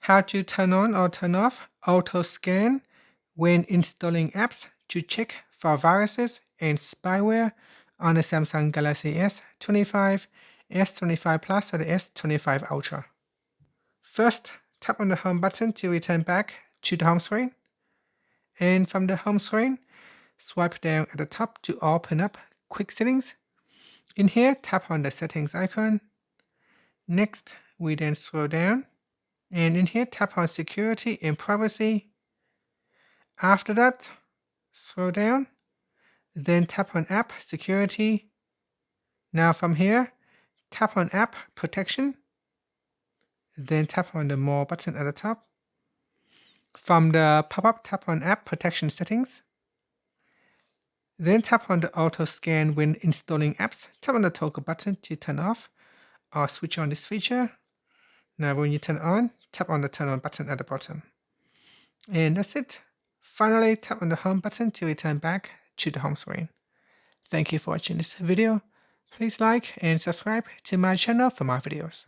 How to turn on or turn off auto scan when installing apps to check for viruses and spyware on the Samsung Galaxy S25, S25 Plus, or the S25 Ultra. First, tap on the home button to return back to the home screen. And from the home screen, swipe down at the top to open up Quick Settings. In here, tap on the settings icon. Next, we then scroll down, and in here, tap on Security and Privacy. After that, scroll down, then tap on App Security. Now from here, tap on App Protection, then tap on the More button at the top. From the pop-up, tap on App Protection Settings. Then tap on the Auto Scan when installing apps. Tap on the toggle button to turn off or switch on this feature. Now when you turn on, tap on the Turn On button at the bottom. And that's it. Finally, tap on the Home button to return back to the home screen. Thank you for watching this video. Please like and subscribe to my channel for more videos.